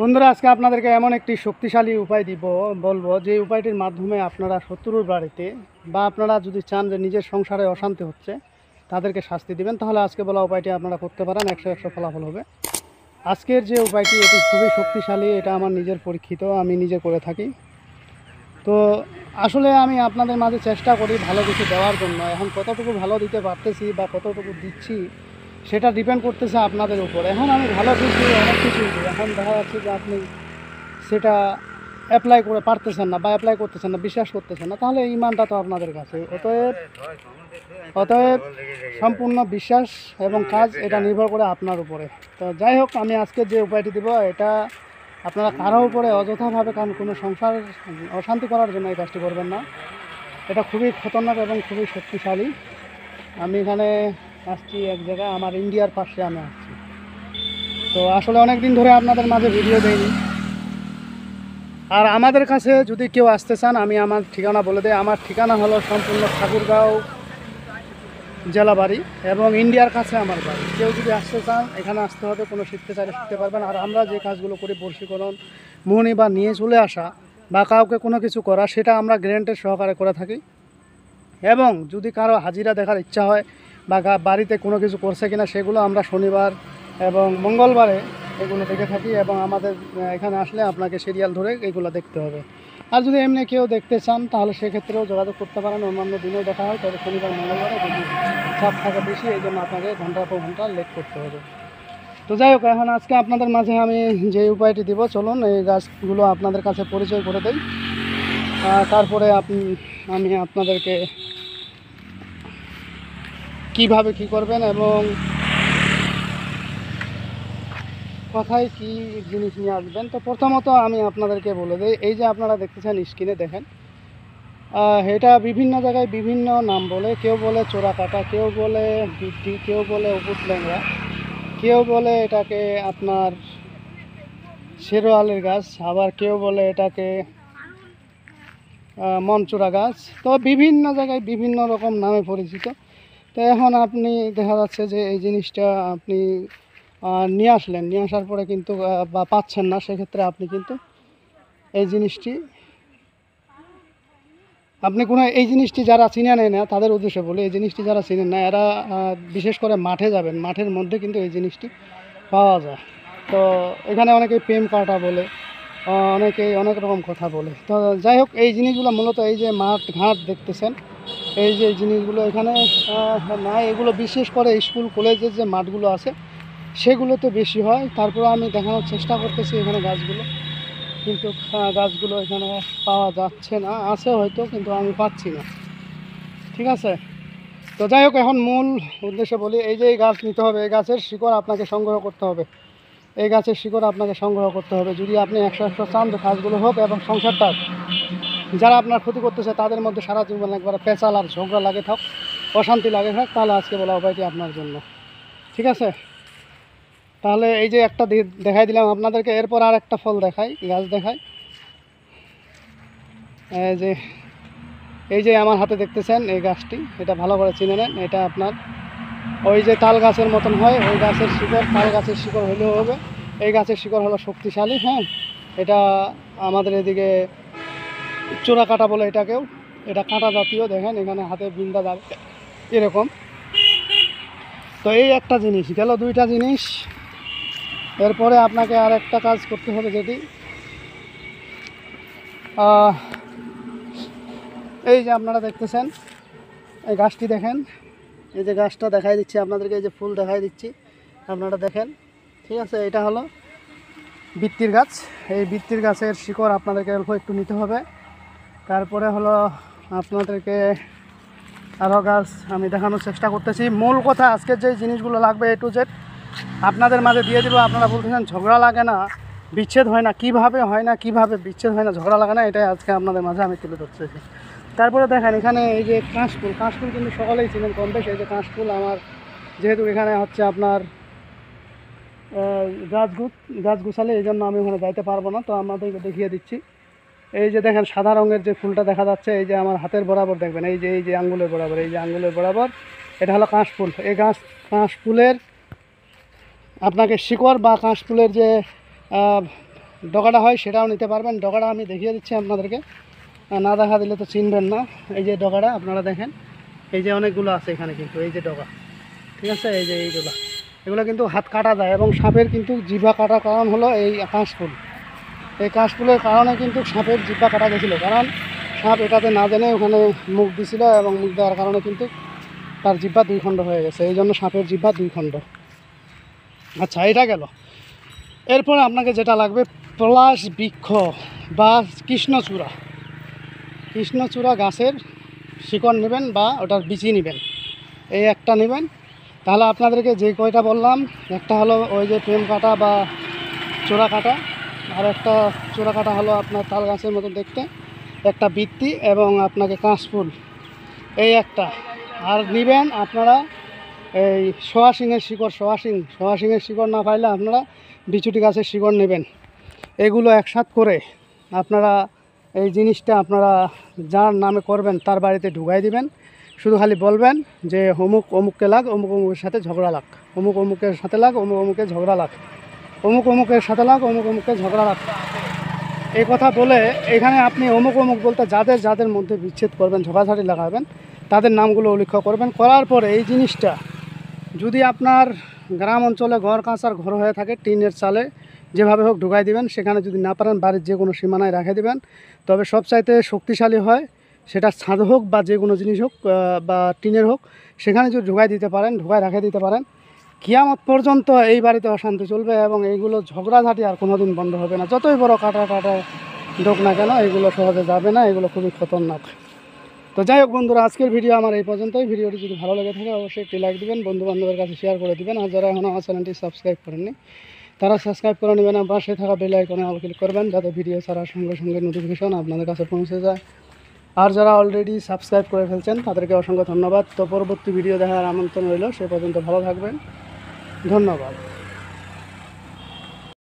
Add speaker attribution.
Speaker 1: বন্ধুরা, আজকে আপনাদেরকে এমন একটি শক্তিশালী উপায় বলবো যে উপায়টির মাধ্যমে আপনারা শত্রুর বাড়িতে বা আপনারা যদি চান যে নিজের সংসারে অশান্তি হচ্ছে তাদেরকে শাস্তি দিবেন, তাহলে আজকে বলা উপায়টি আপনারা করতে পারেন। 100 ফলাফল হবে। আজকের যে উপায়টি এটি খুবই শক্তিশালী, এটা আমার নিজের পরীক্ষিত, আমি নিজে করে থাকি। তো আসলে আমি আপনাদের মাঝে চেষ্টা করি ভালো কিছু দেওয়ার জন্য। এখন কতটুকু ভালো দিতে পারতেছি বা কতটুকু দিচ্ছি সেটা ডিপেন্ড করতেছে আপনাদের উপর। এখন আমি ভালো কিছু অনেক কিছুই দিই, এখন দেখা যাচ্ছে যে আপনি সেটা অ্যাপ্লাই করে পারতেছেন না বা অ্যাপ্লাই করতেছেন না, বিশ্বাস করতেছেন না, তাহলে ইমানটা তো আপনাদের কাছে। অতএব সম্পূর্ণ বিশ্বাস এবং কাজ এটা নির্ভর করে আপনার উপরে। তো যাই হোক, আমি আজকে যে উপায়টি দেব এটা আপনারা কারো উপরে অযথাভাবে কোনো সংসার অশান্তি করার জন্য এই কাজটি করবেন না। এটা খুবই খতরনাক এবং খুবই শক্তিশালী। আমি এখানে আসছি এক জায়গায়, আমার ইন্ডিয়ার পাশে আমি আসছি। তো আসলে অনেক দিন ধরে আপনাদের মাঝে ভিডিও দেইনি। আর আমাদের কাছে যদি কেউ আসতে চান, আমি আমার ঠিকানা বলে দিই। আমার ঠিকানা হলো সম্পূর্ণ ঠাকুরগাঁও জেলা বাড়ি এবং ইন্ডিয়ার কাছে আমার বাড়ি। কেউ যদি আসতে চান এখানে আসতে হবে, কোনো শিখতে চাইলে শিখতে পারবেন। আর আমরা যে কাজগুলো করি, বর্ষীকরণ, মুনি বা নিয়ে চলে আসা বা কাউকে কোনো কিছু করা, সেটা আমরা গ্যারান্টির সহকারে করে থাকি। এবং যদি কারো হাজিরা দেখার ইচ্ছা হয় বা বাড়িতে কোনো কিছু করছে কিনা, সেগুলো আমরা শনিবার এবং মঙ্গলবারে এগুলো দেখে থাকি। এবং আমাদের এখানে আসলে আপনাকে সিরিয়াল ধরে এগুলো দেখতে হবে। আর যদি এমনি কেউ দেখতে চান তাহলে সেক্ষেত্রেও যোগাযোগ করতে পারেন। অন্যান্য দিনেও দেখা হয়, তবে শনিবার মঙ্গলবারে যদি চাপ থাকে বেশি, এই জন্য আপনাকে ঘন্টার পর ঘন্টা লেট করতে হবে। তো যাই হোক, এখন আজকে আপনাদের মাঝে আমি যে উপায়টি দিব, চলুন এই গাছগুলো আপনাদের কাছে পরিচয় করে দেই। তারপরে আমি আপনাদেরকে কিভাবে কি করবেন এবং কোথায় কি জিনিস নিয়ে আসবেন। তো প্রথমত আমি আপনাদেরকে বলে দিই, এই যে আপনারা দেখতেছেন স্ক্রিনে দেখেন, এটা বিভিন্ন জায়গায় বিভিন্ন নাম বলে। কেউ বলে চোরা কাটা, কেউ বলে বৃদ্ধি, কেউ বলে উপুট ল্যাংড়া, কেউ বলে এটাকে আপনার শেরোয়ালের গাছ, আবার কেউ বলে এটাকে মনচোরা গাছ। তো বিভিন্ন জায়গায় বিভিন্ন রকম নামে পরিচিত। তো এখন আপনি দেখা যাচ্ছে যে এই জিনিসটা আপনি নিয়ে আসলেন, নিয়ে আসার পরে কিন্তু বা পাচ্ছেন না, সেক্ষেত্রে আপনি কিন্তু এই জিনিসটি এই জিনিসটি যারা চিনে নেয় না তাদের উদ্দেশ্যে বলি, এই জিনিসটি যারা চিনেন না এরা বিশেষ করে মাঠে যাবেন, মাঠের মধ্যে কিন্তু এই জিনিসটি পাওয়া যায়। তো এখানে অনেকেই প্রেম কাটা বলে, অনেকেই অনেক রকম কথা বলে। তো যাই হোক, এই জিনিসগুলো মূলত এই যে মাঠ ঘাট দেখতেছেন, এই যে জিনিসগুলো এখানে না, এগুলো বিশেষ করে স্কুল কলেজের যে মাঠগুলো আছে সেগুলোতে বেশি হয়। তারপর আমি দেখানোর চেষ্টা করতেছি এখানে গাছগুলো, কিন্তু গাছগুলো এখানে পাওয়া যাচ্ছে না, আছে হয়তো কিন্তু আমি পাচ্ছি না। ঠিক আছে, তো যাই হোক, এখন মূল উদ্দেশ্যে বলি। এই যে এই গাছ নিতে হবে, এই গাছের শিকড় আপনাকে সংগ্রহ করতে হবে। এই গাছের শিকড় আপনাকে সংগ্রহ করতে হবে যদি আপনি 100 চান যে কাজগুলো হোক এবং সংসারটা যারা আপনার ক্ষতি করতেছে তাদের মধ্যে সারা জীবন একবারে পেঁচাল আর ঝগড়া লাগে থাক, অশান্তি লাগে থাক, তাহলে আজকে বলা উপায়টি আপনার জন্য। ঠিক আছে, তাহলে এই যে একটা দেখাই দিলাম আপনাদেরকে, এরপর আর একটা ফল দেখাই, গাছ দেখাই। এই যে আমার হাতে দেখতেছেন এই গাছটি, এটা ভালো করে চিনে নেন। এটা আপনার ওই যে তাল গাছের মতন হয়, ওই গাছের শিকড়, তাল গাছের শিকড় হলেও হবে। এই গাছের শিকড় হলো শক্তিশালী। হ্যাঁ, এটা আমাদের এদিকে চোরা কাটা বলে এটাকেও। এটা কাঁটা জাতীয়, দেখেন এখানে হাতে বিন্দা যাবে এরকম। তো এই একটা জিনিস গেল, দুইটা জিনিস। এরপরে আপনাকে আর একটা কাজ করতে হবে, যেটি এই যে আপনারা দেখতেছেন এই গাছটি দেখেন, এই যে গাছটা দেখাই দিচ্ছি আপনাদেরকে, এই যে ফুল দেখাই দিচ্ছি, আপনারা দেখেন। ঠিক আছে, এটা হলো বৃত্তির গাছ। এই বৃত্তির গাছের শিকড় আপনাদেরকে অল্প একটু নিতে হবে। তারপরে হলো আপনাদেরকে আরও গাছ আমি দেখানোর চেষ্টা করতেছি। মূল কথা, আজকের যে জিনিসগুলো লাগবে A to Z আপনাদের মাঝে দিয়ে দেবো। আপনারা বলতেছেন ঝগড়া লাগে না, বিচ্ছেদ হয় না, কিভাবে হয় না, কিভাবে বিচ্ছেদ হয় না, ঝগড়া লাগে না, এটাই আজকে আপনাদের মাঝে আমি তুলে ধরতেছি। তারপরে দেখেন এখানে এই যে কাশফুল, কাশফুল কিন্তু সকলেই চিনেন কম বেশ। এই যে কাশফুল, আমার যেহেতু এখানে হচ্ছে আপনার গাছ গুছালে, এই জন্য আমি ওখানে যাইতে পারবো না, তো আমাদেরকে দেখিয়ে দিচ্ছি। এই যে দেখেন সাদা রঙের যে ফুলটা দেখা যাচ্ছে, এই যে আমার হাতের বরাবর দেখবেন, এই যে আঙ্গুলের বরাবর, এই যে আঙ্গুলের বরাবর, এটা হলো কাশফুল। এই কাশফুলের আপনাকে শিকড় বা কাশফুলের যে ডগাটা হয় সেটাও নিতে পারবেন। ডগাটা আমি দেখিয়ে দিচ্ছি আপনাদেরকে, না দেখা দিলে তো চিনবেন না। এই যে ডগাটা আপনারা দেখেন, এই যে অনেকগুলো আছে এখানে, কিন্তু এই যে ডগা, ঠিক আছে, এই যে এইগুলো, এগুলো কিন্তু হাত কাটা যায়। এবং সাপের কিন্তু জিভা কাটার কারণ হলো এই কাশফুল। এই কাশফুলের কারণে কিন্তু সাপের জিভা কাটা গেছিলো, কারণ সাপ এটাতে না জেনে ওখানে মুখ দিছিল, এবং মুখ দেওয়ার কারণে কিন্তু তার জিহ্বা 2 খণ্ড হয়ে গেছে। এই জন্য সাপের জিহ্বা 2 খণ্ড। আচ্ছা, এটা গেল। এরপরে আপনাকে যেটা লাগবে পলাশ বৃক্ষ বা কৃষ্ণচূড়া। কৃষ্ণচূড়া গাছের শিকড় নেবেন বা ওটার বিচি নেবেন, এই একটা নেবেন। তাহলে আপনাদেরকে যে কয়টা বললাম, একটা হলো ওই যে প্রেম কাটা বা চোরা কাটা, আর একটা চোরা কাটা হলো আপনার তাল গাছের মতো দেখতে, একটা বৃত্তি, এবং আপনাকে কাশফুল, এই একটা। আর নেবেন আপনারা এই সোয়াশিংয়ের শিকড়। সোয়াশিংয়ের শিকড় না পাইলে আপনারা বিচুটি গাছের শিকড় নেবেন। এগুলো একসাথ করে আপনারা এই জিনিসটা আপনারা যার নামে করবেন তার বাড়িতে ঢুকাই দিবেন। শুধু খালি বলবেন যে অমুক অমুককে লাগ, অমুক অমুকের সাথে ঝগড়া লাগ, অমুক অমুকের সাথে লাগ, অমুক অমুকের ঝগড়া লাগ, অমুক অমুকের সাথে লাগ, অমুক অমুকের ঝগড়া লাগ। এই কথা বলে এখানে আপনি অমুক অমুক বলতে যাদের যাদের মধ্যে বিচ্ছেদ করবেন, ঝগড়াঝাটি লাগাবেন, তাদের নামগুলো উল্লেখ করবেন। করার পরে এই জিনিসটা যদি আপনার গ্রাম অঞ্চলে ঘর কাঁচার ঘর হয়ে থাকে, টিনের চালে যেভাবে হোক ঢুকাই দিবেন। সেখানে যদি না পারেন বাড়ির যে কোনো সীমানায় রেখে দিবেন। তবে সবচাইতে শক্তিশালী হয় সেটা ছাদ হোক বা যে কোনো জিনিস হোক বা টিনের হোক, সেখানে যদি ঢুকাই দিতে পারেন, ঢুকায় রেখে দিতে পারেন, কিয়ামত পর্যন্ত এই বাড়িতে অশান্তি চলবে। এবং এইগুলো ঝগড়াঝাটি আর কোনো দিন বন্ধ হবে না। যতই বড় কাটা ঢোক না কেন, এগুলো সহজে যাবে না, এগুলো খুবই খতরনাক। তো যাই হোক বন্ধুরা, আজকের ভিডিও আমার এই পর্যন্তই। ভিডিওটি যদি ভালো লেগে থাকে অবশ্যই একটি লাইক দিবেন, বন্ধু বান্ধবের কাছে শেয়ার করে দিবেন। আর যারা এখনও আমার চ্যানেলটি সাবস্ক্রাইব করেননি তারা সাবস্ক্রাইব করে নেবেন, আর পাশে থাকা বেল আইকনে অল ক্লিক করবেন, যাতে ভিডিও ছাড়ার সঙ্গে সঙ্গে নোটিফিকেশন আপনাদের কাছে পৌঁছে যায়। আর যারা অলরেডি সাবস্ক্রাইব করে ফেলছেন তাদেরকে অসংখ্য ধন্যবাদ। তো পরবর্তী ভিডিও দেখার আমন্ত্রণ রইল। সে পর্যন্ত ভালো থাকবেন, ধন্যবাদ।